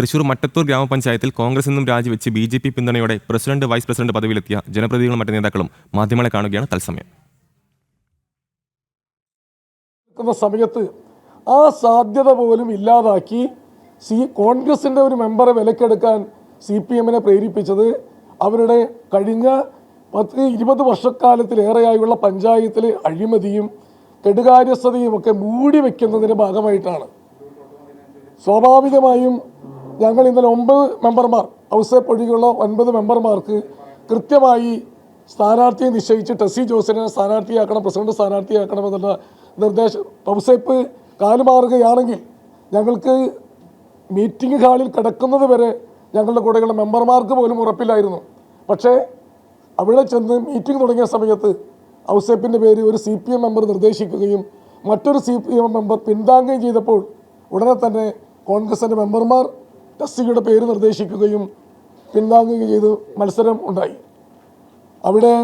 തൃശൂർ മട്ടത്തൂർ ഗ്രാമപഞ്ചായത്തിൽ കോൺഗ്രസ് നിന്നും രാജിവെച്ച് BJP പിന്തുണയോടെ പ്രസിഡന്റ് വൈസ് പ്രസിഡന്റ് പദവിയിലെത്തിയ ജനപ്രതിനിധികളും മറ്റ് നേതാക്കളും മാധ്യമങ്ങളെ കാണുകയാണ് തത്സമയം. സമയത്ത് ആ സാധ്യത പോലും ഇല്ലാതാക്കി കോൺഗ്രസിൻ്റെ ഒരു മെമ്പറെ വിലക്കെടുക്കാൻ CPM-നെ പ്രേരിപ്പിച്ചത് അവരുടെ കഴിഞ്ഞ 10-20 വർഷക്കാലത്തിലേറെയായുള്ള പഞ്ചായത്തിലെ അഴിമതിയും കെടുകാര്യസ്ഥതയും ഒക്കെ മൂടി വയ്ക്കുന്നതിൻ്റെ ഭാഗമായിട്ടാണ്. സ്വാഭാവികമായും ഞങ്ങൾ ഇന്നലെ 9 മെമ്പർമാർ ഔസേപ്പ് ഒഴികെയുള്ള 9 മെമ്പർമാർക്ക് കൃത്യമായി സ്ഥാനാർത്ഥിയെ നിശ്ചയിച്ച് ടെസ്സി ജോസിനെ സ്ഥാനാർത്ഥിയാക്കണം, പ്രസിഡന്റ് സ്ഥാനാർത്ഥിയാക്കണമെന്നുള്ള നിർദ്ദേശം. ഔസേപ്പ് കാലുമാറുകയാണെങ്കിൽ ഞങ്ങൾക്ക് മീറ്റിംഗ് ഹാളിൽ കിടക്കുന്നത് വരെ ഞങ്ങളുടെ കൂടെയുള്ള മെമ്പർമാർക്ക് പോലും ഉറപ്പില്ലായിരുന്നു. പക്ഷേ അവിടെ ചെന്ന് മീറ്റിംഗ് തുടങ്ങിയ സമയത്ത് ഔസേപ്പിൻ്റെ പേര് ഒരു CPM മെമ്പർ നിർദ്ദേശിക്കുകയും മറ്റൊരു CPM മെമ്പർ പിന്താങ്ങുകയും ചെയ്തപ്പോൾ ഉടനെ തന്നെ കോൺഗ്രസിൻ്റെ മെമ്പർമാർ ടെസ്സിയുടെ പേര് നിർദ്ദേശിക്കുകയും പിന്താങ്ങുകയും ചെയ്ത് മത്സരം ഉണ്ടായി. അവിടെ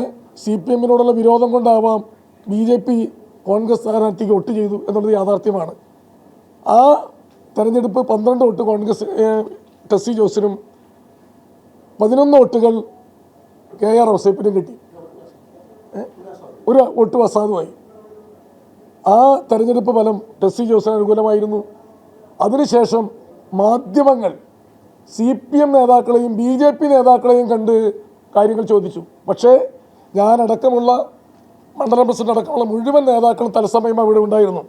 CPM-നോടുള്ള വിരോധം കൊണ്ടാവാം BJP കോൺഗ്രസ് സ്ഥാനാർത്ഥിക്ക് വോട്ട് ചെയ്തു എന്നുള്ളത് യാഥാർത്ഥ്യമാണ്. ആ തെരഞ്ഞെടുപ്പ് 12 വോട്ട് കോൺഗ്രസ് ടെസ്സി ജോസിനും 11 വോട്ടുകൾ KR ഔസേപ്പിനും കിട്ടി. ഒരു വോട്ട് അസാധുവായി. ആ തെരഞ്ഞെടുപ്പ് ഫലം ടെസ്സി ജോസിന് അനുകൂലമായിരുന്നു. അതിനുശേഷം മാധ്യമങ്ങൾ CPM നേതാക്കളെയും BJP നേതാക്കളെയും കണ്ട് കാര്യങ്ങൾ ചോദിച്ചു. പക്ഷേ ഞാനടക്കമുള്ള മണ്ഡലം പ്രസിഡന്റ് അടക്കമുള്ള മുഴുവൻ നേതാക്കളും തത്സമയം അവിടെ ഉണ്ടായിരുന്നു.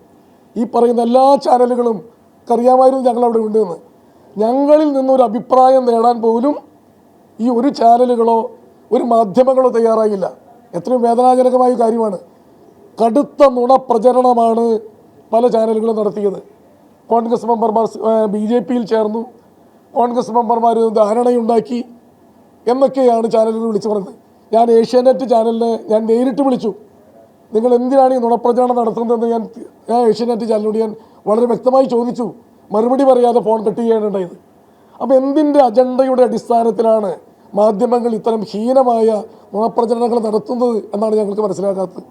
ഈ പറയുന്ന എല്ലാ ചാനലുകളും അറിയാമായിരുന്നു ഞങ്ങളവിടെ ഉണ്ടെന്ന്. ഞങ്ങളിൽ നിന്നൊരു അഭിപ്രായം നേടാൻ പോലും ഈ ഒരു ചാനലുകളോ ഒരു മാധ്യമങ്ങളോ തയ്യാറായില്ല. എത്രയും വേദനാജനകമായ കാര്യമാണ്. കടുത്ത നുണപ്രചരണമാണ് പല ചാനലുകളും നടത്തിയത്. കോൺഗ്രസ് മെമ്പർമാർ BJP-യിൽ ചേർന്നു, കോൺഗ്രസ് മെമ്പർമാർ ധാരണയുണ്ടാക്കി എന്നൊക്കെയാണ് ചാനലുകൾ വിളിച്ചു പറഞ്ഞത്. ഞാൻ ഏഷ്യാനെറ്റ് ചാനലിനെ ഞാൻ നേരിട്ട് വിളിച്ചു. നിങ്ങൾ എന്തിനാണ് ഈ നുണപ്രചരണം നടത്തുന്നതെന്ന് ഞാൻ ഏഷ്യാനെറ്റ് ചാനലിനോട് ഞാൻ വളരെ വ്യക്തമായി ചോദിച്ചു. മറുപടി പറയാതെ ഫോൺ കട്ട് ചെയ്യാനുണ്ടായത്. അപ്പോൾ എന്തിൻ്റെ അജണ്ടയുടെ അടിസ്ഥാനത്തിലാണ് മാധ്യമങ്ങൾ ഇത്തരം ഹീനമായ നുണപ്രചരണങ്ങൾ നടത്തുന്നത് എന്നാണ് ഞങ്ങൾക്ക് മനസ്സിലാക്കാത്തത്.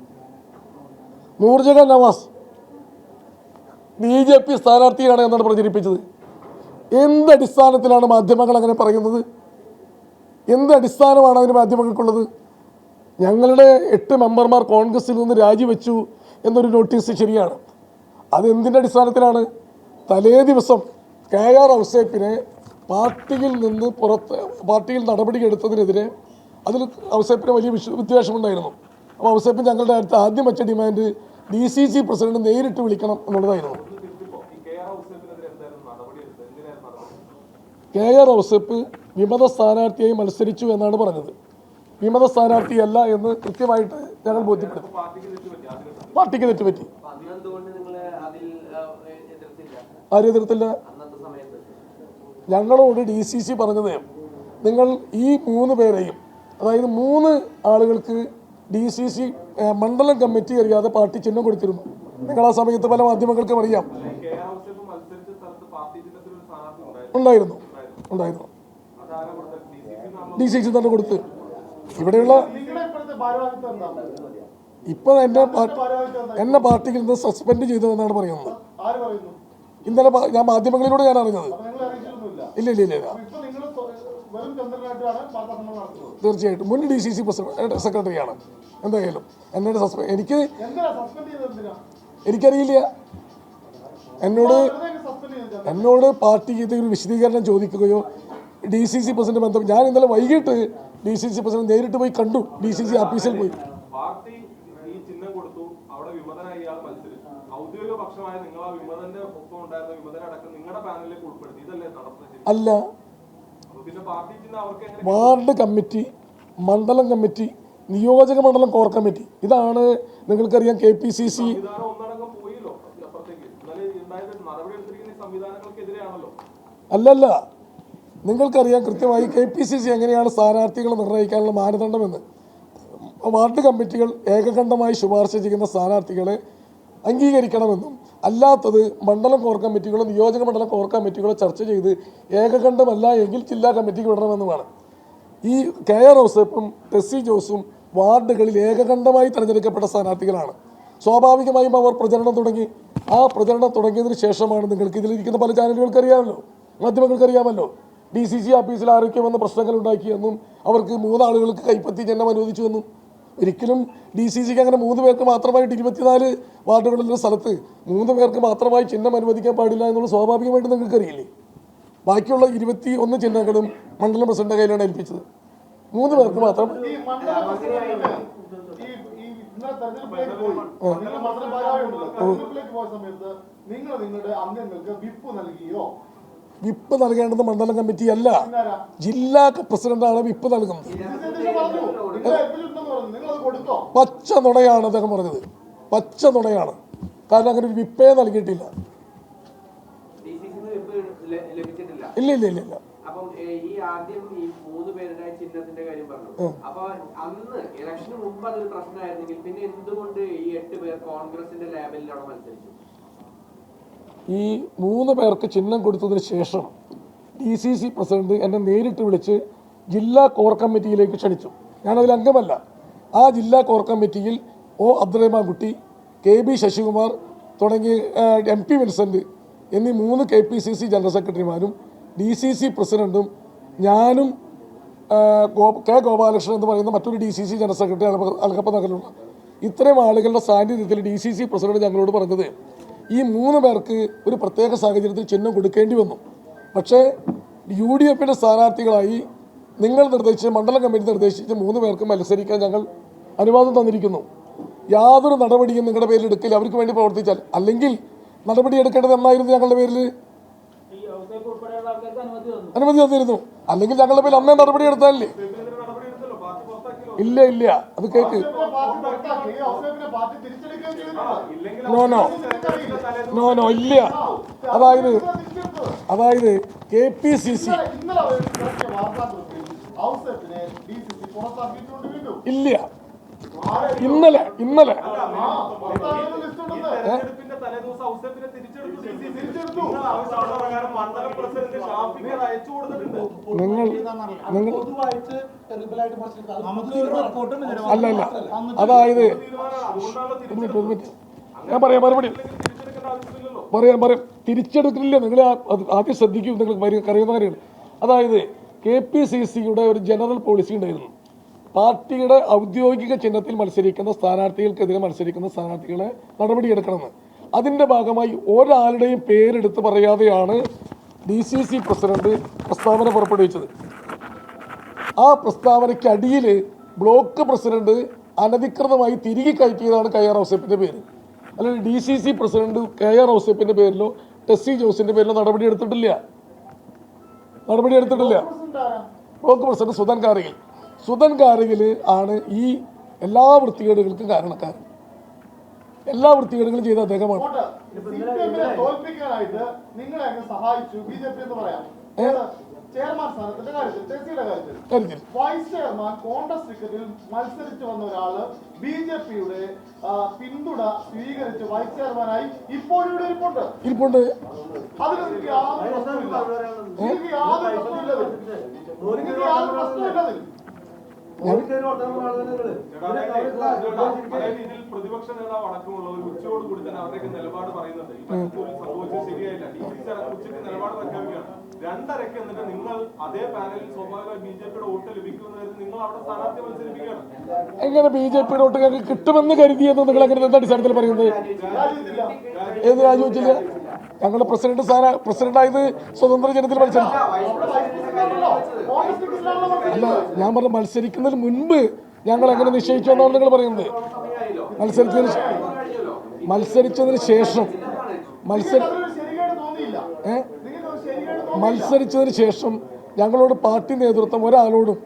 നൂർജഹാൻ നവാസ് BJP സ്ഥാനാർത്ഥിയാണ് എന്നാണ് പ്രചരിപ്പിച്ചത്. എന്ത് അടിസ്ഥാനത്തിലാണ് മാധ്യമങ്ങൾ അങ്ങനെ പറയുന്നത്? എന്ത് അടിസ്ഥാനമാണ് അതിന് മാധ്യമങ്ങൾക്കുള്ളത്? ഞങ്ങളുടെ 8 മെമ്പർമാർ കോൺഗ്രസിൽ നിന്ന് രാജിവെച്ചു എന്നൊരു നോട്ടീസ് ശരിയാണ്. അതെന്തിൻ്റെ അടിസ്ഥാനത്തിലാണ്? തലേ ദിവസം KR ഔസേപ്പിനെ പാർട്ടിയിൽ നിന്ന് പാർട്ടിയിൽ നടപടിയെടുത്തതിനെതിരെ അതിൽ ഔസേപ്പിന് വലിയ വിദ്വേഷമുണ്ടായിരുന്നു. അപ്പോൾ ഔസേപ്പിന് ഞങ്ങളുടെ അടുത്ത് ആദ്യം വെച്ച ഡിമാൻഡ് DCC പ്രസിഡന്റ് നേരിട്ട് വിളിക്കണം എന്നുള്ളതായിരുന്നു. KR ഔസേപ്പ് വിമത സ്ഥാനാർത്ഥിയായി മത്സരിച്ചു എന്നാണ് പറഞ്ഞത്. വിമത സ്ഥാനാർത്ഥിയല്ല എന്ന് കൃത്യമായിട്ട് ഞങ്ങൾ ബോധ്യപ്പെടുത്തി. പാർട്ടിക്ക് തെറ്റുപറ്റി. ആരും എതിർത്തില്ല. ഞങ്ങളോട് DCC പറഞ്ഞത് നിങ്ങൾ ഈ 3 പേരെയും, അതായത് 3 ആളുകൾക്ക് DCC മണ്ഡലം കമ്മിറ്റി അറിയാതെ പാർട്ടി ചിഹ്നം കൊടുത്തിരുന്നു. നിങ്ങൾ ആ സമയത്ത് പല മാധ്യമങ്ങൾക്കും അറിയാം. ഉണ്ടായിരുന്നു DCC തന്നെ കൊടുത്ത്. ഇവിടെയുള്ള ഇപ്പോൾ എന്നെ പാർട്ടിയിൽ നിന്ന് സസ്പെൻഡ് ചെയ്തതെന്നാണ് പറയുന്നത്. ഇന്നലെ ഞാൻ മാധ്യമങ്ങളിലൂടെ ഞാൻ അറിഞ്ഞത്. ഇല്ല തീർച്ചയായിട്ടും മുൻ DCC സെക്രട്ടറിയാണ്. എന്തായാലും എന്നോട് എനിക്കറിയില്ല. എന്നോട് പാർട്ടി ഒരു വിശദീകരണം ചോദിക്കുകയോ DCC പ്രസിഡന്റ് ബന്ധം. ഞാൻ ഇന്നലെ വൈകിട്ട് DCC പ്രസിഡന്റ് നേരിട്ട് പോയി കണ്ടു. DCC ഓഫീസിൽ പോയി. അല്ല, വാർഡ് കമ്മിറ്റി, മണ്ഡലം കമ്മിറ്റി, നിയോജക മണ്ഡലം കോർ കമ്മിറ്റി, ഇതാണ് നിങ്ങൾക്കറിയാം. KPCC അല്ലല്ല, നിങ്ങൾക്കറിയാം കൃത്യമായി KPCC എങ്ങനെയാണ് സ്ഥാനാർത്ഥികളെ നിർണ്ണയിക്കാനുള്ള മാനദണ്ഡമെന്ന്. വാർഡ് കമ്മിറ്റികൾ ഏകകണ്ഠമായി ശുപാർശ ചെയ്യുന്ന സ്ഥാനാർത്ഥികളെ അംഗീകരിക്കണമെന്നും അല്ലാത്തത് മണ്ഡലം കോർ കമ്മിറ്റികളോ നിയോജക മണ്ഡലം കോർ കമ്മിറ്റികളോ ചർച്ച ചെയ്ത് ഏകകണ്ഠമല്ല എങ്കിൽ ജില്ലാ കമ്മിറ്റിക്ക് വിടണമെന്നുമാണ്. ഈ KR ഔസേപ്പും ടെസ്സി ജോസും വാർഡുകളിൽ ഏകകണ്ഠമായി തിരഞ്ഞെടുക്കപ്പെട്ട സ്ഥാനാർത്ഥികളാണ്. സ്വാഭാവികമായും അവർ പ്രചരണം തുടങ്ങി. ആ പ്രചരണം തുടങ്ങിയതിന് ശേഷമാണ് നിങ്ങൾക്ക് ഇതിലിരിക്കുന്ന പല ചാനലുകൾക്ക് അറിയാമല്ലോ മാധ്യമങ്ങൾക്ക് അറിയാമല്ലോ. DCC ഓഫീസിൽ ആരൊക്കെ വന്ന് പ്രശ്നങ്ങൾ ഉണ്ടാക്കിയെന്നും അവർക്ക് 3 ആളുകൾക്ക് കൈപ്പത്തി ചിഹ്നം അനുവദിച്ചുവെന്നും. ഒരിക്കലും DCCക്ക് അങ്ങനെ 3 പേർക്ക് മാത്രമായിട്ട് 24 വാർഡുകളുള്ള സ്ഥലത്ത് 3 പേർക്ക് മാത്രമായി ചിഹ്നം അനുവദിക്കാൻ പാടില്ല എന്നുള്ളത് സ്വാഭാവികമായിട്ട് നിങ്ങൾക്ക് അറിയില്ലേ. ബാക്കിയുള്ള 21 ചിഹ്നങ്ങളും മണ്ഡലം പ്രസിഡന്റ് കയ്യിലാണ് ഏൽപ്പിച്ചത്. 3 പേർക്ക് മാത്രം. വിപ്പ് നൽകേണ്ടത് മണ്ഡലം കമ്മിറ്റി അല്ല, ജില്ലാ പ്രസിഡന്റാണ് വിപ്പ് നൽകുന്നത്. പച്ച നുണയാണ് അദ്ദേഹം പറഞ്ഞത്, പച്ച നുണയാണ്. കാരണം അങ്ങനെ ഒരു വിപ്പേ നൽകിയിട്ടില്ല. ഇല്ല ഇല്ല ഇല്ല ഇല്ല. അപ്പം ഈ ആദ്യം ഈ 3 പേരുടെ ചിഹ്നത്തിന്റെ കാര്യം പറഞ്ഞു. അപ്പൊ അന്ന് ഇലക്ഷന് മുമ്പ് അതൊരു പ്രശ്നമായിരുന്നെങ്കിൽ പിന്നെ എന്തുകൊണ്ട് ഈ 8 പേർ കോൺഗ്രസിന്റെ ലേബലിലാണ് മത്സരിച്ചു? ഈ 3 പേർക്ക് ചിഹ്നം കൊടുത്തതിന് ശേഷം DCC പ്രസിഡന്റ് എന്നെ നേരിട്ട് വിളിച്ച് ജില്ലാ കോർ കമ്മിറ്റിയിലേക്ക് ക്ഷണിച്ചു. ഞാനതിൽ അംഗമല്ല. ആ ജില്ലാ കോർ കമ്മിറ്റിയിൽ അബ്ദുറഹ്മാൻ കുട്ടി, KB ശശികുമാർ തുടങ്ങിയ MP വിൻസെന്റ് എന്നീ 3 KPCC ജനറൽ സെക്രട്ടറിമാരും DCC പ്രസിഡന്റും ഞാനും K ഗോപാലകൃഷ്ണൻ എന്ന് പറയുന്ന മറ്റൊരു DCC ജനറൽ സെക്രട്ടറി അൽഹപ്പ നഗറിലുള്ള ഇത്രയും ആളുകളുടെ സാന്നിധ്യത്തിൽ DCC പ്രസിഡന്റ് ഞങ്ങളോട് പറഞ്ഞത് ഈ 3 പേർക്ക് ഒരു പ്രത്യേക സാഹചര്യത്തിൽ ചിഹ്നം കൊടുക്കേണ്ടി വന്നു. പക്ഷേ UDFന്റെ സ്ഥാനാർത്ഥികളായി നിങ്ങൾ നിർദ്ദേശിച്ച മണ്ഡലം കമ്മിറ്റി നിർദ്ദേശിച്ച 3 പേർക്ക് മത്സരിക്കാൻ ഞങ്ങൾ അനുവാദം തന്നിരിക്കുന്നു. യാതൊരു നടപടിയും നിങ്ങളുടെ പേരിൽ എടുക്കില്ല അവർക്ക് വേണ്ടി പ്രവർത്തിച്ചാൽ. അല്ലെങ്കിൽ നടപടി എടുക്കേണ്ടത് എന്നായിരുന്നു ഞങ്ങളുടെ പേരിൽ അനുമതി തന്നിരുന്നു. അല്ലെങ്കിൽ ഞങ്ങളുടെ പേരിൽ അന്നേ നടപടി എടുത്താലേ. ഇല്ല ഇല്ല, അത് കേക്ക്. നോ ഇല്ല. അതായത് KPCC ഇല്ല. ഇന്നലെ അല്ല അതായത് ഞാൻ പറയാം മറുപടി പറയാം തിരിച്ചെടുക്കില്ല. നിങ്ങൾ ആദ്യം ശ്രദ്ധിക്കും, നിങ്ങൾക്ക് അറിയുന്ന കാര്യമാണ്. അതായത് KPCCയുടെ ഒരു ജനറൽ പോളിസി ഉണ്ടായിരുന്നു. പാർട്ടിയുടെ ഔദ്യോഗിക ചിഹ്നത്തിൽ മത്സരിക്കുന്ന സ്ഥാനാർത്ഥികൾക്കെതിരെ മത്സരിക്കുന്ന സ്ഥാനാർത്ഥികളെ നടപടിയെടുക്കണമെന്ന്. അതിൻ്റെ ഭാഗമായി ഒരാളുടെയും പേരെടുത്ത് പറയാതെയാണ് DCC പ്രസിഡന്റ് പ്രസ്താവന പുറപ്പെടുവിച്ചത്. ആ പ്രസ്താവനയ്ക്ക് അടിയിൽ ബ്ലോക്ക് പ്രസിഡന്റ് അനധികൃതമായി തിരികെ കയറ്റിയതാണ് KR ഔസേപ്പിൻ്റെ പേര്. അല്ലെങ്കിൽ DCC പ്രസിഡന്റ് KR ഔസേപ്പിൻ്റെ പേരിലോ ടെസ്സി ജോസിൻ്റെ പേരിലോ നടപടിയെടുത്തിട്ടില്ല. ബ്ലോക്ക് പ്രസിഡന്റ് സുധൻ കാരകിൽ ആണ് ഈ എല്ലാ വൃത്തികേടുകൾക്കും കാരണക്കാരൻ. എല്ലാ വൃത്തികേടുകളും ചെയ്ത അദ്ദേഹമാണ്. ചെയർമാൻ സ്ഥാനത്തിന്റെ കാര്യത്തിൽ ടെസ്സിയുടെ കാര്യത്തിൽ വൈസ് ചെയർമാൻ കോൺഗ്രസ് ടിക്കറ്റിൽ മത്സരിച്ചു വന്ന ഒരാള് BJPയുടെ പിന്തുണ സ്വീകരിച്ച് വൈസ് ചെയർമാനായി ഇപ്പോഴിവിടെ ഇരിപ്പുണ്ട്. അതിന് യാതൊരു പ്രശ്നമില്ല. പ്രതിപക്ഷ നേതാവ് അടക്കമുള്ള ഒരു ഉച്ചയോട് കൂടി തന്നെ അവരുടെ നിലപാട് പറയുന്നത് സംഭവിച്ചത് ശരിയായില്ല. ഉച്ചയ്ക്ക് നിലപാട് പ്രഖ്യാപിക്കുകയാണ്. 2:30 എന്നിട്ട് നിങ്ങൾ അതേ പാനലിൽ സ്വാഭാവികമായി BJPയുടെ വോട്ട് ലഭിക്കുമെന്ന് നിങ്ങൾ അവിടെ സ്ഥാനാർത്ഥി മത്സരിപ്പിക്കുകയാണ്. എങ്ങനെ BJPയുടെ വോട്ട് ഞങ്ങൾക്ക് കിട്ടുമെന്ന് കരുതിയെന്ന് നിങ്ങൾ എങ്ങനെ എന്താ അടിസ്ഥാനത്തിൽ പറയുന്നത്? ഏത് രാജിവെച്ചില്ല? ഞങ്ങളുടെ പ്രസിഡന്റായത് സ്വതന്ത്ര ജനത്തിൽ മത്സരിച്ചു. അല്ല, ഞാൻ പറഞ്ഞ മത്സരിക്കുന്നതിന് മുൻപ് ഞങ്ങൾ എങ്ങനെ നിശ്ചയിച്ചു എന്നാണ് നിങ്ങൾ പറയുന്നത്. മത്സരിച്ചതിന് ശേഷം ഞങ്ങളോട് പാർട്ടി നേതൃത്വം ഒരാളോടും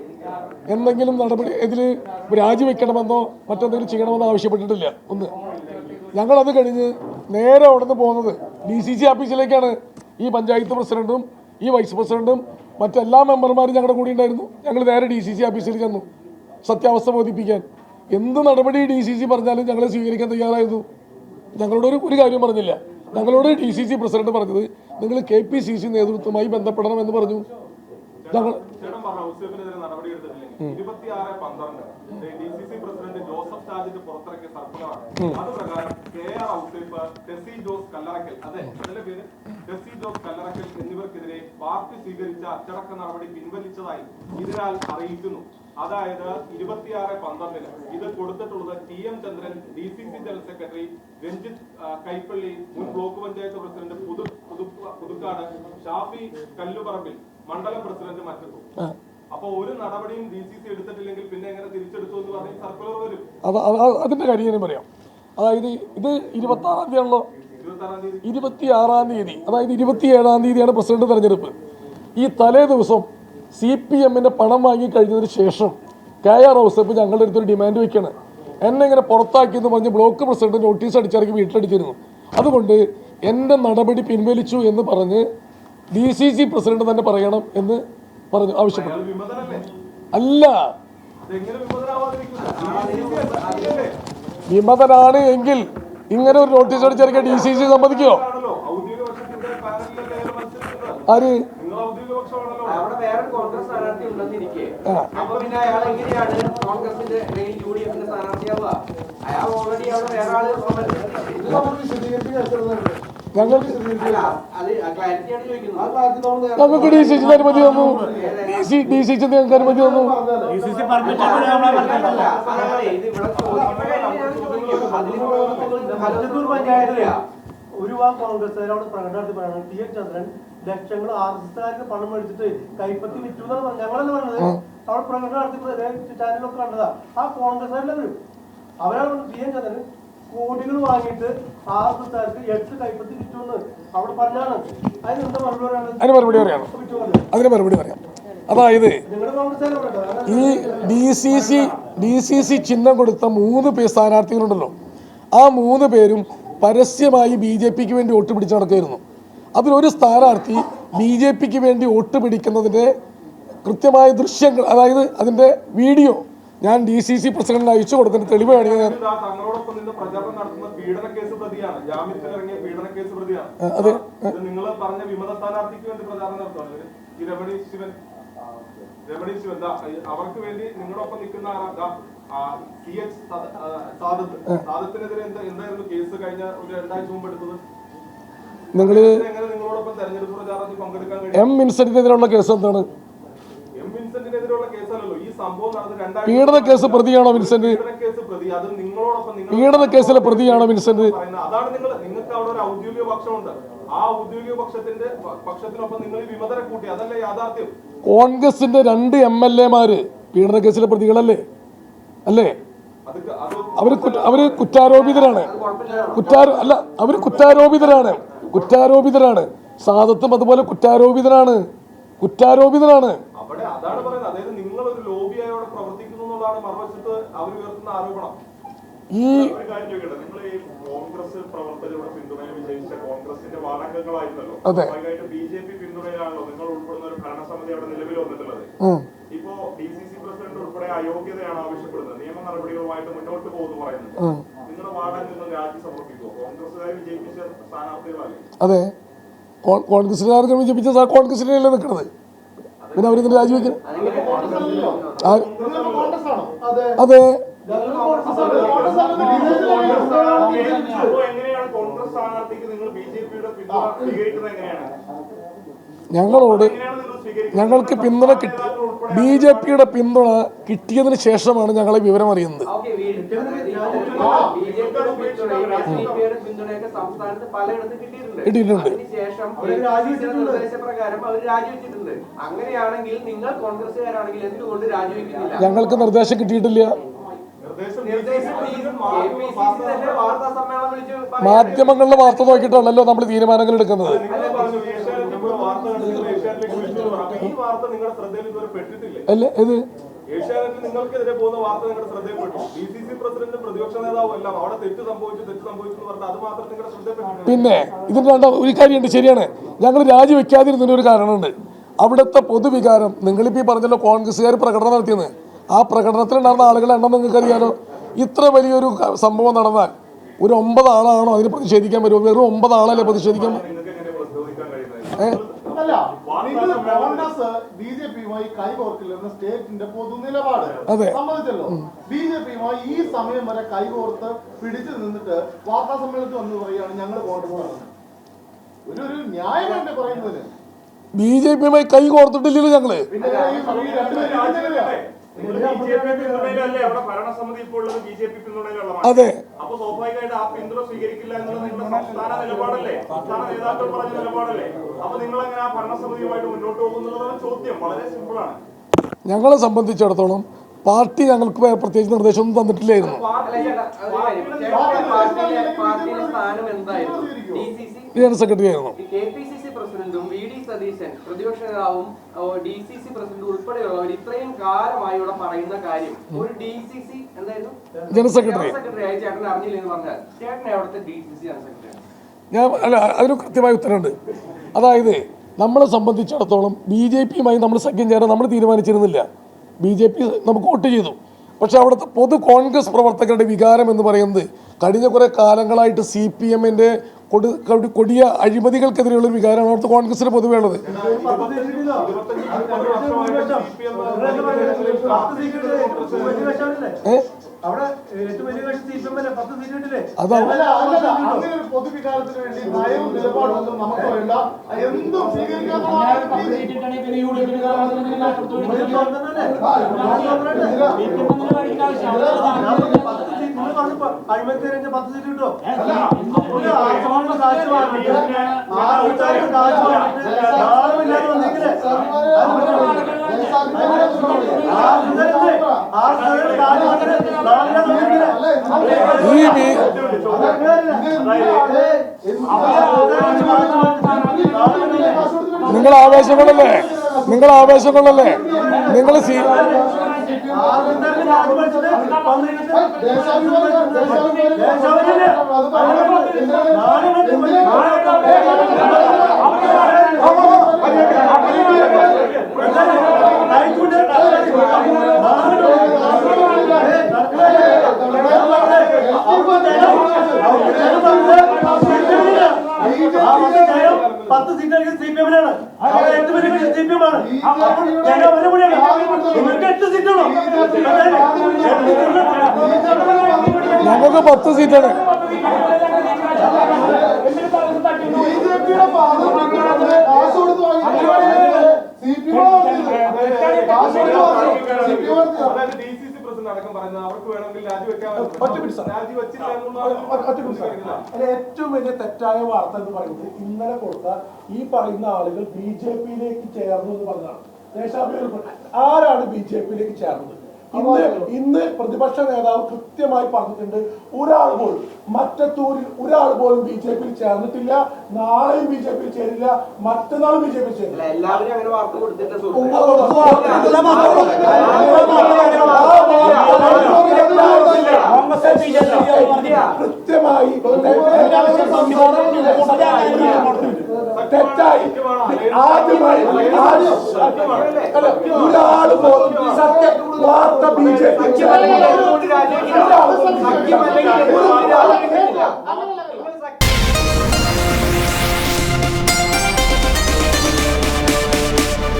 എന്തെങ്കിലും നടപടി ഇതിൽ രാജിവെക്കണമെന്നോ മറ്റെന്തെങ്കിലും ചെയ്യണമെന്നോ ആവശ്യപ്പെട്ടിട്ടില്ല. ഞങ്ങളത് കഴിഞ്ഞ് നേരെ അവിടെ നിന്ന് പോകുന്നത് DCC ഓഫീസിലേക്കാണ്. ഈ പഞ്ചായത്ത് പ്രസിഡന്റും ഈ വൈസ് പ്രസിഡന്റും മറ്റെല്ലാ മെമ്പർമാരും ഞങ്ങളുടെ കൂടി ഉണ്ടായിരുന്നു. ഞങ്ങൾ നേരെ DCC ഓഫീസിൽ ചെന്നു സത്യാവസ്ഥ ബോധിപ്പിക്കാൻ. എന്ത് നടപടി DCC പറഞ്ഞാലും ഞങ്ങളെ സ്വീകരിക്കാൻ തയ്യാറായിരുന്നു. ഞങ്ങളോട് ഒരു കാര്യം പറഞ്ഞില്ല. ഞങ്ങളോട് DCC പ്രസിഡന്റ് പറഞ്ഞത് നിങ്ങൾ KPCC നേതൃത്വമായി ബന്ധപ്പെടണമെന്ന് പറഞ്ഞു. ഞങ്ങൾ പറഞ്ഞ ഔസേപ്പിനെതിരെ നടപടി എടുത്തിട്ടില്ലെങ്കിൽ 26/12 DCC പ്രസിഡന്റ് ജോസഫ് ചാജിന്റെ പുറത്തിറക്കിയ സർക്കുലറാണ്. അത് പ്രകാരം KR ഔസേപ്പ്, ടെസി ജോസ് കല്ലറക്കൽ, അതെ അതിന്റെ പേര് ടെസി ജോസ് കല്ലറക്കൽ എന്നിവർക്കെതിരെ പാർട്ടി സ്വീകരിച്ച അച്ചടക്ക നടപടി പിൻവലിച്ചതായി ഇതിനാൽ അറിയിക്കുന്നു. അതായത് 26/12 ഇത് കൊടുത്തിട്ടുള്ളത് TM ചന്ദ്രൻ, DCC general secretary, Ranjith Kaipally, മുൻ ബ്ലോക്ക് പഞ്ചായത്ത് പ്രസിഡന്റ് പുതുക്കാട്, ഷാഫി കല്ലുപറമ്പിൽ, മണ്ഡലം പ്രസിഡന്റ് മറ്റത്തു. അപ്പൊ ഒരു നടപടിയും DCC എടുത്തിട്ടില്ലെങ്കിൽ പിന്നെ എങ്ങനെ തിരിച്ചെടുത്തു എന്ന് പറഞ്ഞ് സർക്കുലർ വരും. അതിന്റെ കാര്യം ഞാൻ പറയാം. അതായത് ഇത് 26-ാം തീയതി ആണല്ലോ, 26-ാം തീയതി, അതായത് 27-ാം തീയതിയാണ് പ്രസിഡന്റ് തെരഞ്ഞെടുപ്പ്. ഈ തലേ ദിവസം CPM-ന്റെ പണം വാങ്ങി കഴിഞ്ഞതിന് ശേഷം KR ഔസേപ്പ് ഞങ്ങളുടെ അടുത്തൊരു ഡിമാൻഡ് വയ്ക്കുകയാണ്. എന്നെ ഇങ്ങനെ പുറത്താക്കിയെന്ന് പറഞ്ഞ് ബ്ലോക്ക് പ്രസിഡന്റ് നോട്ടീസ് അടിച്ചിറക്കി വീട്ടിലടിച്ചിരുന്നു. അതുകൊണ്ട് എൻ്റെ നടപടി പിൻവലിച്ചു എന്ന് പറഞ്ഞ് DCC പ്രസിഡന്റ് തന്നെ പറയണം എന്ന് പറഞ്ഞു ആവശ്യപ്പെട്ടു. അല്ല, വിമതനാണ് എങ്കിൽ ഇങ്ങനെ ഒരു നോട്ടീസ് അടിച്ചിറക്കിയ DCC സമ്മതിക്കോ? ആര്? അവിടെ വേറെ കോൺഗ്രസ് സ്ഥാനാർത്ഥി ഉണ്ടെന്നിരിക്കെ അപ്പൊ പിന്നെ അയാൾ എങ്ങനെയാണ് കോൺഗ്രസിന്റെ UDF-ന്റെ സ്ഥാനാർത്ഥിയാവുക? അയാൾ ഓൾറെഡി അവിടെ വേറെ ആള് ഞങ്ങൾക്ക് DCC അനുമതി തന്നു. DCC ഞങ്ങൾക്ക് അനുമതി തന്നു. ഒരു വാ കോൺഗ്രസ്സുകാരോട് പ്രകടനത്തിൽ പറയണം, TM ചന്ദ്രൻ ലക്ഷങ്ങൾ RSSകാർക്ക് പണം മേടിച്ചിട്ട് കൈപ്പത്തി വിറ്റു എന്നാണ് ഞങ്ങളെന്ന് പറഞ്ഞത്. അവിടെ പ്രകടനം നടത്തി ചാനലൊക്കെ കണ്ടതാ. ആ കോൺഗ്രസ്സുകാരിലെ വരും, അവരാണ് TM ചന്ദ്രൻ കോടികൾ വാങ്ങിയിട്ട് RSSകാർക്ക് 8 കൈപ്പത്തി വിറ്റു എന്ന് അവിടെ പറഞ്ഞാണ്. അതിനെന്താ മറുപടി അതിന് മറുപടി പറയാം. അതായത് ഈ DCC ചിഹ്നം കൊടുത്ത 3 സ്ഥാനാർത്ഥികളുണ്ടല്ലോ, ആ 3 പേരും പരസ്യമായി BJPക്ക് വേണ്ടി വോട്ട് പിടിച്ച് നടക്കുകയായിരുന്നു. അതിലൊരു സ്ഥാനാർത്ഥി BJPക്ക് വേണ്ടി വോട്ട് പിടിക്കുന്നതിൻ്റെ കൃത്യമായ ദൃശ്യങ്ങൾ, അതായത് അതിൻ്റെ വീഡിയോ ഞാൻ DCC പ്രസിഡന്റിന് അയച്ചു കൊടുക്കുന്ന തെളിവ് കാണിക്കാൻ അതെ അവർക്ക് വേണ്ടി നിങ്ങളൊപ്പം നിൽക്കുന്ന സാദത്തിനെതിരെ എന്തായിരുന്നു കേസ് കഴിഞ്ഞ ഒരു 2 ആഴ്ച മുമ്പ് എടുത്തത്? നിങ്ങള് നിങ്ങളോടൊപ്പം തെരഞ്ഞെടുപ്പ് പ്രചാരണത്തിൽ പങ്കെടുക്കാൻ M. വിൻസെന്റിനെതിരെയുള്ള കേസ് എന്താണ്? M. വിൻസെന്റിനെതിരെയുള്ള കേസല്ലല്ലോ ഈ സംഭവം നടന്നത്. പീഡന കേസ് പ്രതിയാണോ വിൻസെന്റ്? കേസ് പ്രതി, അത് നിങ്ങളോടൊപ്പം പീഡന കേസിലെ പ്രതിയാണോ വിൻസെന്റ്? അതാണ് നിങ്ങൾക്ക് അവിടെ ഒരു ഔദ്യോഗിക പക്ഷമുണ്ട്. ആ ഔദ്യോഗിക പക്ഷത്തിനൊപ്പം നിങ്ങൾ വിമതരെ കൂട്ടി, അതല്ലേ യാഥാർത്ഥ്യം? കോൺഗ്രസിന്റെ 2 MLA-മാര് പീഡന കേസിലെ പ്രതികളല്ലേ? അല്ലേ? അവര് കുറ്റാരോപിതരാണ്. അവര് കുറ്റാരോപിതരാണ്. സാദത്തും അതുപോലെ കുറ്റാരോപിതരാണ്. അവിടെ അതാണ് പറയുന്നത്. അതായത് നിങ്ങൾ ഒരു ലോബിയായി അവിടെ പ്രവർത്തിക്കുന്നു എന്നുള്ളതാണ് മറുവശത്ത് അവർ ഉയർത്തുന്ന ആരോപണം. ഈ നിങ്ങൾ ഈ കോൺഗ്രസ് പ്രവർത്തകരുടെ പിന്തുണയിൽ വിജയിച്ച കോൺഗ്രസിന്റെ വാടകങ്ങളായിരുന്നല്ലോ, BJP പിന്തുണയിലാണല്ലോ നിങ്ങൾ ഉൾപ്പെടുന്ന ഒരു ഭരണസമിതി അവിടെ നിലവിൽ വന്നിട്ടുള്ളത്. ഇപ്പോ DCC പ്രസിഡന്റ് ഉൾപ്പെടെ അയോഗ്യതയാണ് ആവശ്യപ്പെടുന്നത്, നിയമ നടപടികളുമായിട്ട് മുന്നോട്ട് പോകുന്നു പറയുന്നത്. നിങ്ങളുടെ വാർഡിൽ നിന്ന് രാജി സമർപ്പിക്കുമോ? കോൺഗ്രസുകാർ വിജയിപ്പിച്ച സ്ഥാനാർത്ഥികളല്ലേ? അതെ, കോൺഗ്രസുകാർക്ക് വിജയിപ്പിച്ച കോൺഗ്രസിലല്ലേ നിൽക്കുന്നത്. പിന്നെ അവരിന്ന് രാജിവെക്കണം. അതെ, എങ്ങനെയാണ് കോൺഗ്രസ് സ്ഥാനാർത്ഥിക്ക് നിങ്ങൾ BJP-യുടെ പിന്തുണ സ്വീകരിക്കുന്നത്? എങ്ങനെയാണ്? ഞങ്ങൾക്ക് പിന്തുണ കിട്ടി, BJP-യുടെ പിന്തുണ കിട്ടിയതിന് ശേഷമാണ് ഞങ്ങളെ വിവരം അറിയുന്നത്. കിട്ടിയിട്ടുണ്ട്. ഞങ്ങൾക്ക് നിർദ്ദേശം കിട്ടിയിട്ടില്ല. മാധ്യമങ്ങളിലെ വാർത്ത നോക്കിയിട്ടാണല്ലോ നമ്മൾ തീരുമാനങ്ങൾ എടുക്കുന്നത്. അല്ലേ? ഇത് നിങ്ങൾക്കെതിരെ പോകുന്ന വാർത്ത നിങ്ങളുടെ ശ്രദ്ധയിൽപ്പെട്ടു. DCC പ്രസിഡന്റ് പ്രതിപക്ഷ നേതാവും എല്ലാം അവിടെ തെറ്റ് സംഭവിച്ചു എന്ന് പറഞ്ഞാൽ അത് മാത്രം നിങ്ങളുടെ ശ്രദ്ധയിൽപ്പെട്ടു. പിന്നെ ഇതിന്റെ ഒരു കാര്യമുണ്ട്, ശരിയാണ്. ഞങ്ങൾ രാജിവെക്കാതിരുന്നതിന് ഒരു കാരണമുണ്ട്. അവിടുത്തെ പൊതുവികാരം, നിങ്ങളിപ്പോൾ ഈ പറഞ്ഞല്ലോ കോൺഗ്രസ്സുകാർ പ്രകടനം നടത്തിയെന്ന്, ആ പ്രകടനത്തിലുണ്ടായിരുന്ന ആളുകളുടെ എണ്ണം നിങ്ങൾക്കറിയാലോ. ഇത്ര വലിയൊരു സംഭവം നടന്നാൽ ഒരു 9 ആളാണോ അതിന് പ്രതിഷേധിക്കാൻ വരുമോ? വെറും 9 ആളല്ലേ പ്രതിഷേധിക്കാൻ? അല്ല, നിങ്ങൾ കോൺഗ്രസ് ബിജെപിയുമായി കൈകോർക്കില്ലെന്ന് സ്റ്റേറ്റിന്റെ പൊതുനിലപാട് സമ്മതിച്ചല്ലോ. ബിജെപിയുമായി ഈ സമയം വരെ കൈകോർത്ത് പിടിച്ചു നിന്നിട്ട് വാർത്താ സമ്മേളനത്തിൽ വന്ന് പറയുകയാണ് ഞങ്ങൾ കോൺഗ്രസ്. ഒരു ന്യായം വേണ്ടേ പറയുന്നതിന്? BJP-യുമായി കൈ കോർത്തിട്ടില്ലല്ലോ ഞങ്ങള്. പിന്നെ ഈ രണ്ടുപേരും അതെ, അപ്പൊ സ്വാഭാവികമായിട്ട് ആ പിന്തുണ സ്വീകരിക്കില്ല എന്നുള്ളത് നിങ്ങളുടെ സംസ്ഥാന നിലപാടല്ലേ, സംസ്ഥാന നേതാക്കൾ പറഞ്ഞ നിലപാടല്ലേ? അപ്പൊ നിങ്ങൾ എങ്ങനെ ആ ഭരണസമിതിയുമായിട്ട് മുന്നോട്ട് പോകുന്നുള്ളതാണ് ചോദ്യം. വളരെ സിമ്പിൾ ആണ്. ഞങ്ങളെ സംബന്ധിച്ചിടത്തോളം പാർട്ടി ഞങ്ങൾക്ക് പ്രത്യേകിച്ച് നിർദ്ദേശമൊന്നും തന്നിട്ടില്ലായിരുന്നു. ജനറൽ സെക്രട്ടറി ആയിരുന്നു. KPCC പ്രസിഡന്റും VD സതീശൻ പ്രതിപക്ഷ നേതാവും DCC പ്രസിഡന്റ് ഉൾപ്പെടെയുള്ളവർ ഇത്രയും കാലമായി ഇവിടെ പറയുന്ന കാര്യം ഒരു DCC എന്തായിരുന്നു ജനറൽ സെക്രട്ടറി ആയി ചേട്ടൻ അറിഞ്ഞില്ലെന്ന് പറഞ്ഞാൽ ചേട്ടൻ എവിടുത്തെ DCC ജനറൽ സെക്രട്ടറി? ഞാൻ അതിന് കൃത്യമായ ഉത്തരമുണ്ട്. അതായത് നമ്മളെ സംബന്ധിച്ചിടത്തോളം BJP-യുമായി നമ്മൾ സഖ്യം ചേരാൻ നമ്മൾ തീരുമാനിച്ചിരുന്നില്ല. BJP നമുക്ക് വോട്ട് ചെയ്തു. പക്ഷെ അവിടുത്തെ പൊതു കോൺഗ്രസ് പ്രവർത്തകരുടെ വികാരം എന്ന് പറയുന്നത് കഴിഞ്ഞ കുറേ കാലങ്ങളായിട്ട് CPM-ന്റെ കൊടിയ അഴിമതികൾക്കെതിരെയുള്ള ഒരു വികാരമാണ് അവിടുത്തെ കോൺഗ്രസിന് പൊതുവേ ഉള്ളത്. പൊതുവികാരത്തിന് വേണ്ടി നയവും നിലപാടൊന്നും നമുക്ക് വേണ്ട, എന്തും അഴിമതി 10 സീറ്റ് കിട്ടോ? നിങ്ങൾ ആവേശങ്ങളല്ലേ നിങ്ങൾ പത്ത് സീറ്റ് CPM-നാണ്. 8 CPM-ആണ്. നിങ്ങൾക്ക് 8 സീറ്റാണോ? ഞങ്ങൾക്ക് 10 സീറ്റാണ്. ഏറ്റവും വലിയ തെറ്റായ വാർത്ത എന്ന് പറയുന്നത് ഇന്നലെ കൊടുത്ത ഈ പറയുന്ന ആളുകൾ BJP-യിലേക്ക് ചേർന്നു എന്ന് പറഞ്ഞതാണ്. ദേശാഭിമാനി ആരാണ് BJP-യിലേക്ക് ചേർന്നത്? ഇന്ന് പ്രതിപക്ഷ നേതാവ് കൃത്യമായി പറഞ്ഞിട്ടുണ്ട്, ഒരാൾ പോലും മറ്റത്തൂരിൽ ഒരാൾ പോലും BJP-യിൽ ചേർന്നിട്ടില്ല. നാളെയും BJP-യിൽ ചേരില്ല, മറ്റന്നാളും BJP-യിൽ ചേരില്ല. എല്ലാവരും അങ്ങനെ വാർത്ത കൊടുത്തിട്ട് കൃത്യമായി തെറ്റായി ആദ്യമായി ഒരാൾ പോലും സത്യ വാർത്ത BJP